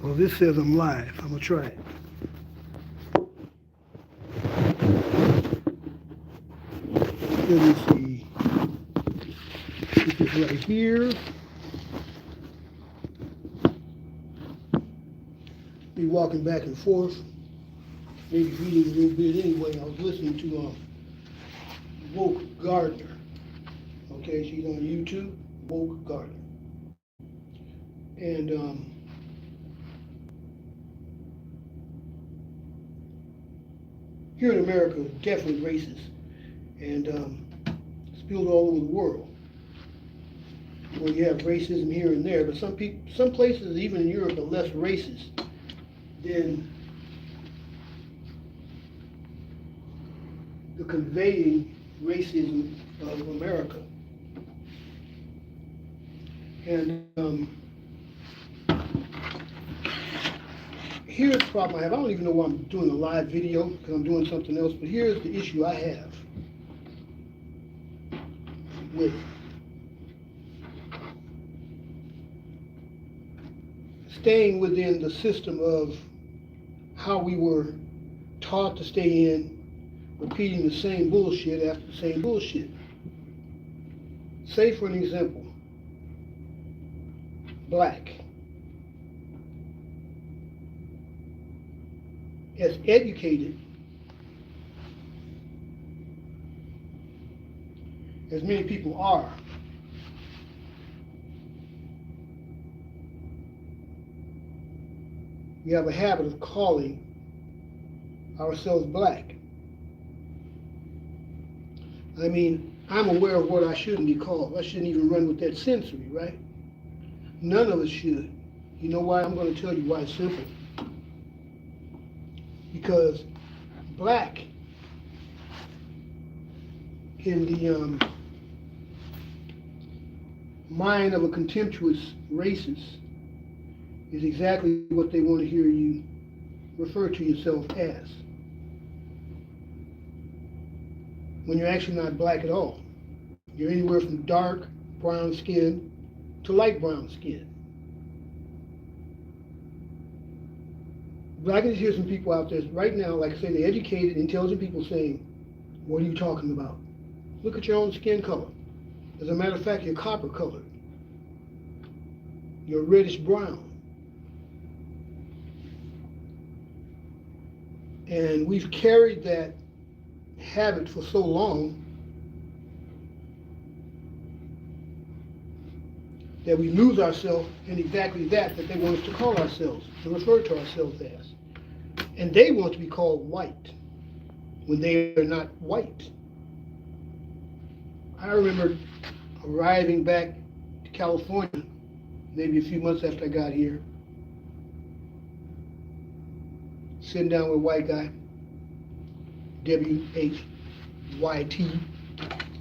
Well, this says I'm live. I'm gonna try it. Let me see. This is right here. Be walking back and forth, maybe reading a little bit anyway. I was listening to Woke Gardner. Okay, she's on YouTube, Woke Gardner. And here in America, definitely racist, and spilled all over the world. Well, you have racism here and there, but some places, even in Europe, are less racist than the conveying racism of America. And here's the problem I have. I don't even know why I'm doing a live video because I'm doing something else, but here's the issue I have with staying within the system of how we were taught to stay in, repeating the same bullshit after the same bullshit. Say, for an example, black. As educated as many people are, we have a habit of calling ourselves black. I mean, I'm aware of what I shouldn't be called. I shouldn't even run with that sensory, right? None of us should. You know why? I'm going to tell you why. It's simple. Because black in the mind of a contemptuous racist is exactly what they want to hear you refer to yourself as, when you're actually not black at all. You're anywhere from dark brown skin to light brown skin. But I can just hear some people out there right now, like I say, the educated, intelligent people saying, what are you talking about? Look at your own skin color. As a matter of fact, you're copper colored. You're reddish brown. And we've carried that habit for so long that we lose ourselves in exactly that they want us to call ourselves, to refer to ourselves as. And they want to be called white when they are not white. I remember arriving back to California, maybe a few months after I got here, sitting down with a white guy, W-H-Y-T,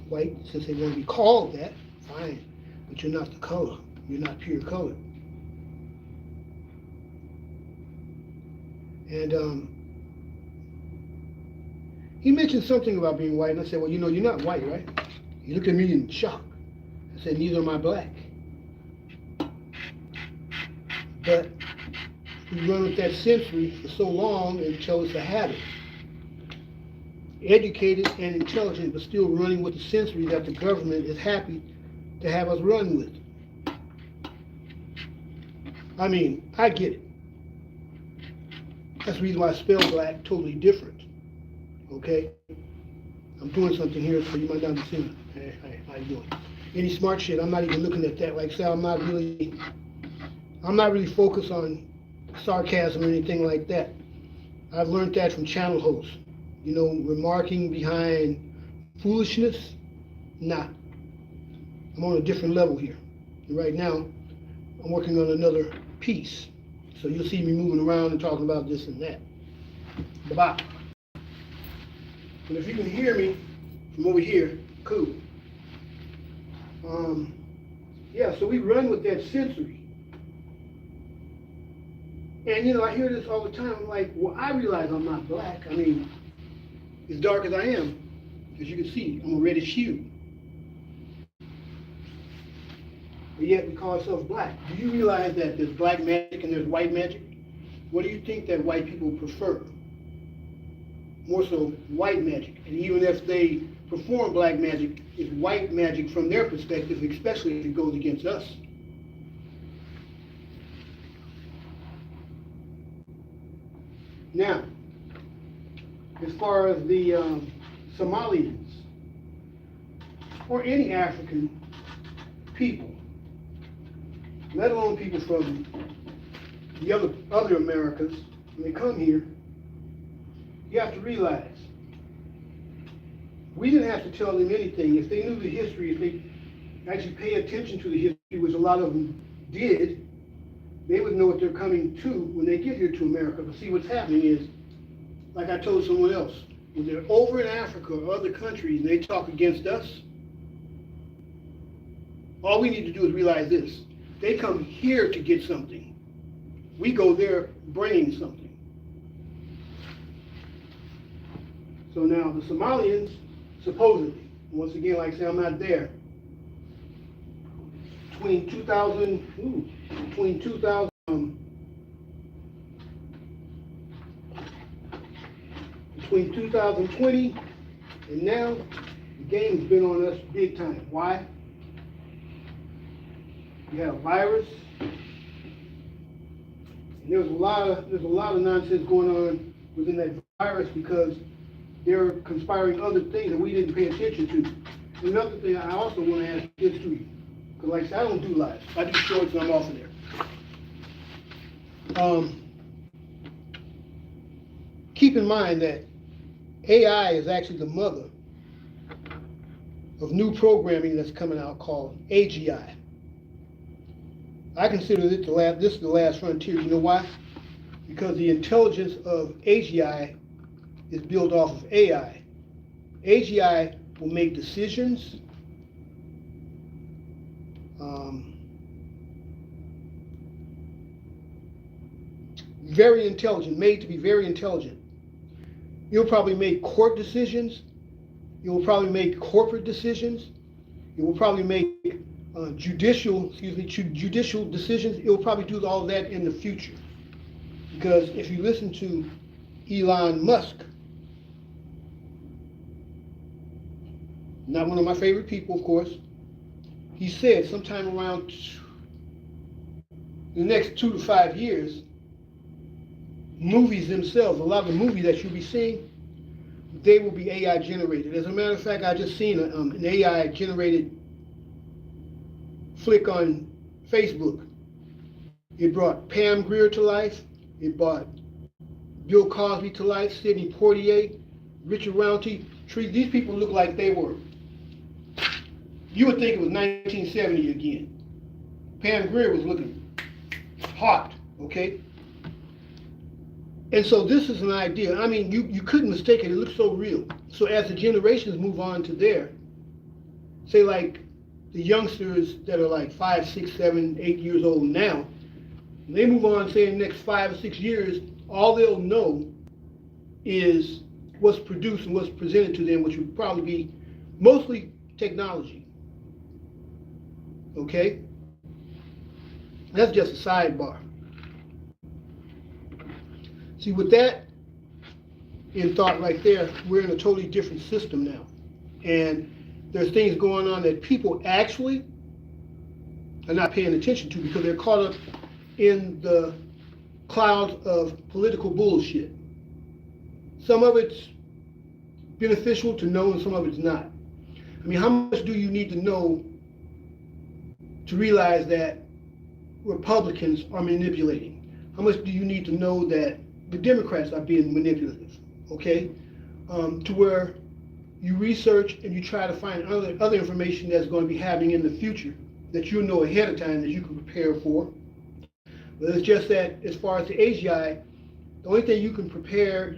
white, since they want to be called that, fine, but you're not the color. You're not pure color. And he mentioned something about being white, and I said, well, you know, you're not white, right? He looked at me in shock. I said, neither am I black. But we run with that sensory for so long until it's a habit. Educated and intelligent, but still running with the sensory that the government is happy to have us run with. I mean, I get it. That's the reason why I spell black totally different. Okay? I'm doing something here, so you might not be seeing it. Hey, how you doing? Any smart shit, I'm not even looking at that. Like I said, I'm not really focused on sarcasm or anything like that. I've learned that from channel hosts. You know, remarking behind foolishness, nah. I'm on a different level here. And right now, I'm working on another piece. So you'll see me moving around and talking about this and that. Bye-bye. And if you can hear me from over here, cool. Yeah, so we run with that sensory. And you know, I hear this all the time. I'm like, well, I realize I'm not black. I mean, as dark as I am, as you can see, I'm a reddish hue. But yet we call ourselves black. Do you realize that there's black magic and there's white magic? what do you think that white people prefer? More so white magic. And even if they perform black magic, it's white magic from their perspective, especially if it goes against us. Now, as far as the Somalians, or any African people, let alone people from the other Americas, when they come here, you have to realize, we didn't have to tell them anything. If they knew the history, if they actually pay attention to the history, which a lot of them did, they would know what they're coming to when they get here to America. But see, what's happening is, like I told someone else, when they're over in Africa or other countries and they talk against us, all we need to do is realize this. They come here to get something. We go there bringing something. So now the Somalians, supposedly, once again, like I say, I'm not there, between 2020 and now, the game's been on us big time. Why? You have a virus, and there's a lot of nonsense going on within that virus because they're conspiring other things that we didn't pay attention to. Another thing I also want to ask this to you, because like I said, I don't do lives. I do shorts and I'm off of there. Keep in mind that AI is actually the mother of new programming that's coming out called AGI. I consider this the last frontier. You know why? Because the intelligence of AGI is built off of AI. AGI will make decisions, very intelligent, made to be very intelligent. You'll probably make court decisions. You will probably make corporate decisions. You will probably make judicial decisions. It will probably do all of that in the future. Because if you listen to Elon Musk, not one of my favorite people, of course, he said sometime around the next 2 to 5 years, movies themselves, a lot of the movies that you'll be seeing, they will be AI generated. As a matter of fact, I just seen an AI generated flick on Facebook. It brought Pam Grier to life. It brought Bill Cosby to life, Sidney Poitier, Richard Roundtree. These people look like they were. You would think it was 1970 again. Pam Grier was looking hot, okay? And so this is an idea. I mean, you couldn't mistake it. It looks so real. So as the generations move on to there, say like the youngsters that are like 5, 6, 7, 8 years old now, when they move on, say in the next 5 or 6 years, all they'll know is what's produced and what's presented to them, which would probably be mostly technology. Okay? That's just a sidebar. See, with that in thought right there, we're in a totally different system now. And there's things going on that people actually are not paying attention to because they're caught up in the clouds of political bullshit. Some of it's beneficial to know and some of it's not. I mean, how much do you need to know to realize that Republicans are manipulating? How much do you need to know that the Democrats are being manipulative, okay? To where you research and you try to find other information that's going to be happening in the future that you know ahead of time that you can prepare for. But it's just that as far as the AGI, the only thing you can prepare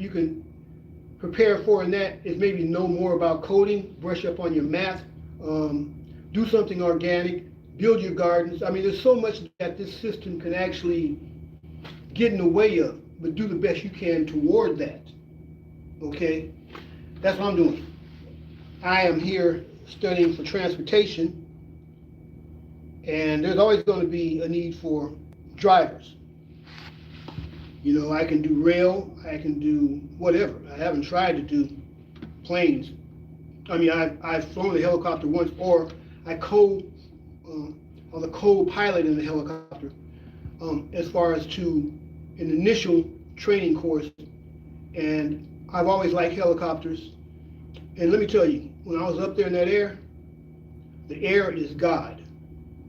for in that is maybe know more about coding, brush up on your math, do something organic, build your gardens. I mean, there's so much that this system can actually get in the way of, but do the best you can toward that, okay? That's what I'm doing. I am here studying for transportation, and there's always going to be a need for drivers. You know, I can do rail, I can do whatever. I haven't tried to do planes. I mean, I've flown a helicopter once, or I was a co-pilot in a helicopter, as far as to an initial training course. And I've always liked helicopters. And let me tell you, when I was up there in that air, the air is God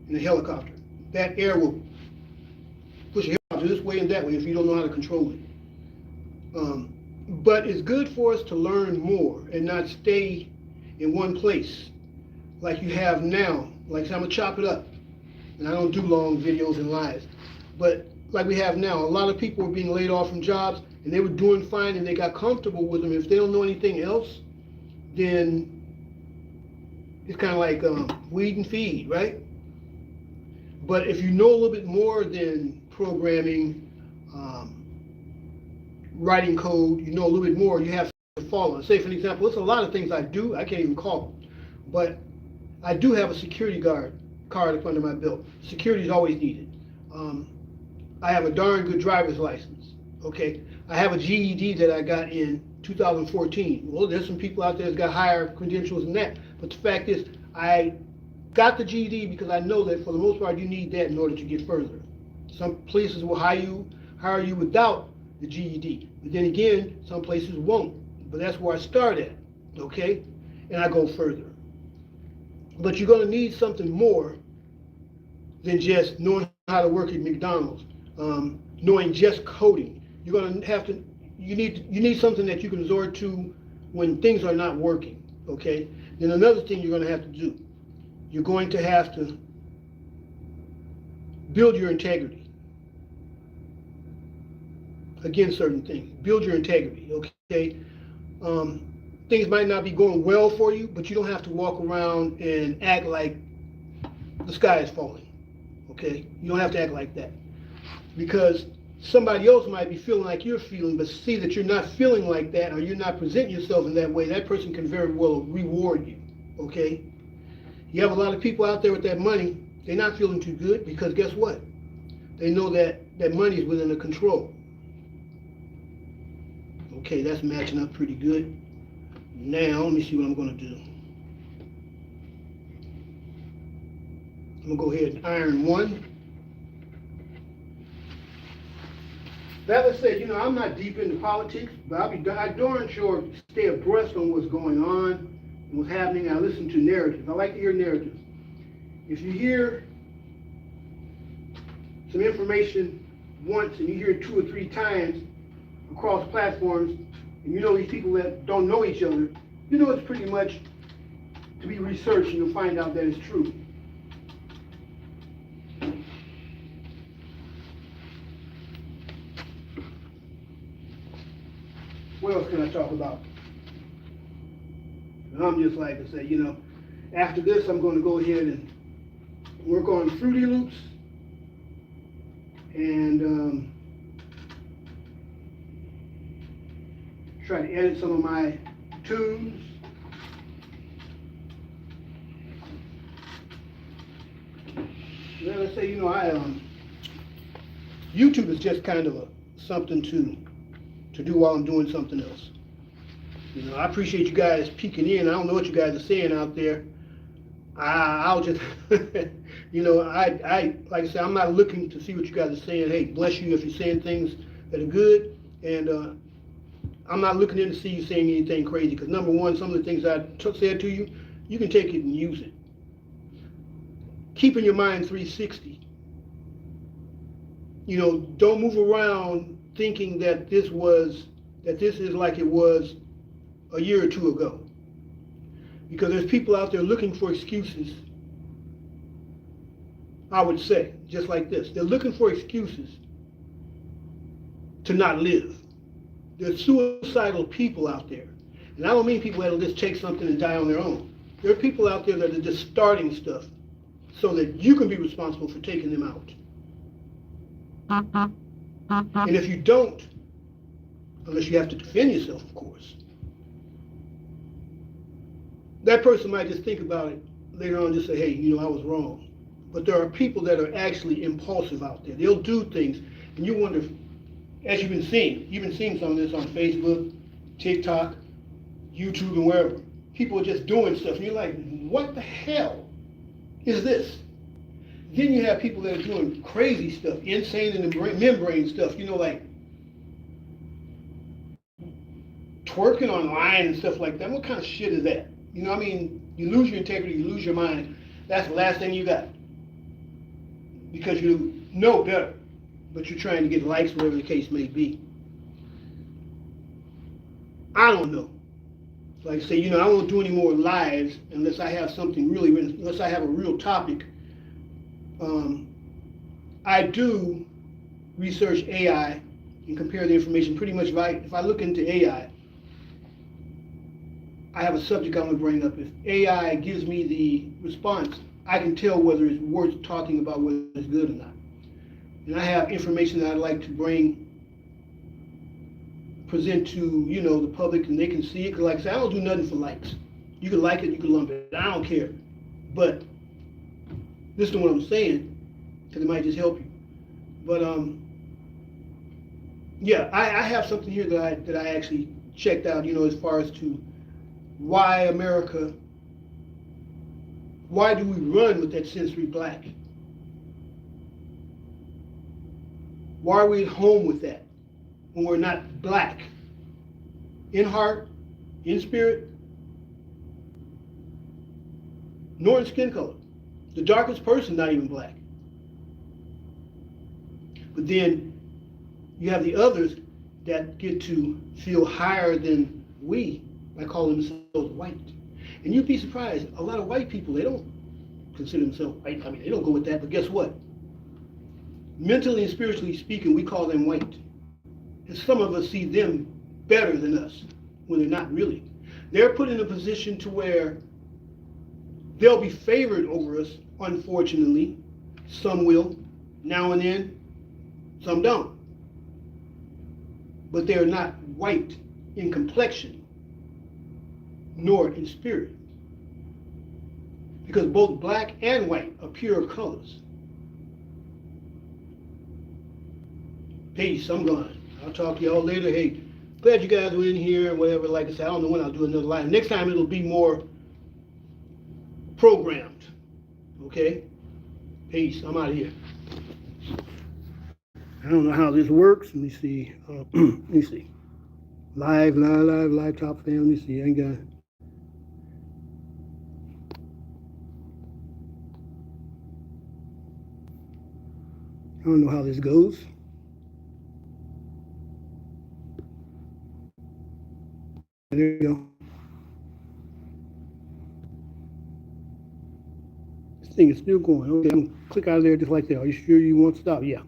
in a helicopter. That air will push a helicopter this way and that way if you don't know how to control it. But it's good for us to learn more and not stay in one place like you have now. Like I said, I'm gonna chop it up, and I don't do long videos and lives. But like we have now, a lot of people were being laid off from jobs, and they were doing fine, and they got comfortable with them. If they don't know anything else, then it's kind of like weed and feed, right? But if you know a little bit more than programming, writing code, you know a little bit more, you have to follow. Say, for an example, there's a lot of things I do, I can't even call them. But I do have a security guard card up under my belt. Security is always needed. I have a darn good driver's license, okay? I have a GED that I got in 2014. Well, there's some people out there that's got higher credentials than that. But the fact is, I got the GED because I know that for the most part you need that in order to get further. Some places will hire you without the GED. But then again, some places won't. But that's where I start at, okay? And I go further. But you're gonna need something more than just knowing how to work at McDonald's, knowing just coding. You're gonna have to, you need something that you can resort to when things are not working, okay? Then another thing you're gonna have to do, you're going to have to build your integrity against certain things. Build your integrity, okay? Things might not be going well for you, but you don't have to walk around and act like the sky is falling, okay? You don't have to act like that. Because somebody else might be feeling like you're feeling, but see that you're not feeling like that, or you're not presenting yourself in that way, that person can very well reward you, okay? You have a lot of people out there with that money, they're not feeling too good, because guess what? They know that that money is within their control. Okay, that's matching up pretty good. Now, let me see what I'm going to do. I'm going to go ahead and iron one. That was said, you know, I'm not deep into politics, but I darn sure stay abreast on what's going on and what's happening. I listen to narratives. I like to hear narratives. If you hear some information once and you hear it 2 or 3 times across platforms, and you know these people that don't know each other, you know it's pretty much to be researched and you'll find out that it's true. What else can I talk about? And I'm just like to say, you know, after this I'm going to go ahead and work on Fruity Loops and try to edit some of my tunes. Well, let's say, you know, YouTube is just kind of something to do while I'm doing something else. You know, I appreciate you guys peeking in. I don't know what you guys are saying out there. I'll just, you know, I like I said, I'm not looking to see what you guys are saying. Hey, bless you if you're saying things that are good, and I'm not looking in to see you saying anything crazy, because number one, some of the things I said to you, you can take it and use it. Keeping your mind 360. You know, don't move around thinking that this is like it was a year or 2 ago. Because there's people out there looking for excuses, I would say, just like this. They're looking for excuses to not live. There's suicidal people out there. And I don't mean people that'll just take something and die on their own. There are people out there that are just starting stuff so that you can be responsible for taking them out. And if you don't, unless you have to defend yourself, of course, that person might just think about it later on and just say, hey, you know, I was wrong. But there are people that are actually impulsive out there. They'll do things, and you wonder, as you've been seeing some of this on Facebook, TikTok, YouTube, and wherever. People are just doing stuff, and you're like, what the hell is this? Then you have people that are doing crazy stuff, insane in the membrane stuff, like twerking online and stuff like that. What kind of shit is that? You lose your integrity, you lose your mind. That's the last thing you got. Because you know better, but you're trying to get likes, whatever the case may be. I don't know. Like I say, I won't do any more lives unless I have something really, unless I have a real topic. I do research AI and compare the information pretty much. If I look into AI, I have a subject I'm going to bring up. If AI gives me the response, I can tell whether it's worth talking about, whether it's good or not. And I have information that I'd like to present to, the public, and they can see it. Because like I said, I don't do nothing for likes. You can like it, you can lump it. I don't care. But listen to what I'm saying, because it might just help you. But yeah, I have something here that I actually checked out, as far as to why America, why do we run with that sensory black? Why are we at home with that when we're not black? In heart, in spirit, nor in skin color. The darkest person not even black. But then you have the others that get to feel higher than we by calling themselves white. And you'd be surprised, a lot of white people, they don't consider themselves white. They don't go with that, but guess what? Mentally and spiritually speaking, we call them white. And some of us see them better than us when they're not really. They're put in a position to where they'll be favored over us, unfortunately. Some will, now and then, some don't. But they're not white in complexion, nor in spirit. Because both black and white are pure colors. Peace, I'm gone. I'll talk to y'all later. Hey, glad you guys were in here and whatever. Like I said, I don't know when I'll do another live. Next time it'll be more programmed. Okay? Peace, I'm out of here. I don't know how this works. Let me see. Let me see. Live, top fan. Let me see. I ain't got. I don't know how this goes. There you go. This thing is still going. Okay, I'm gonna click out of there just like that. Are you sure you want to stop? Yeah.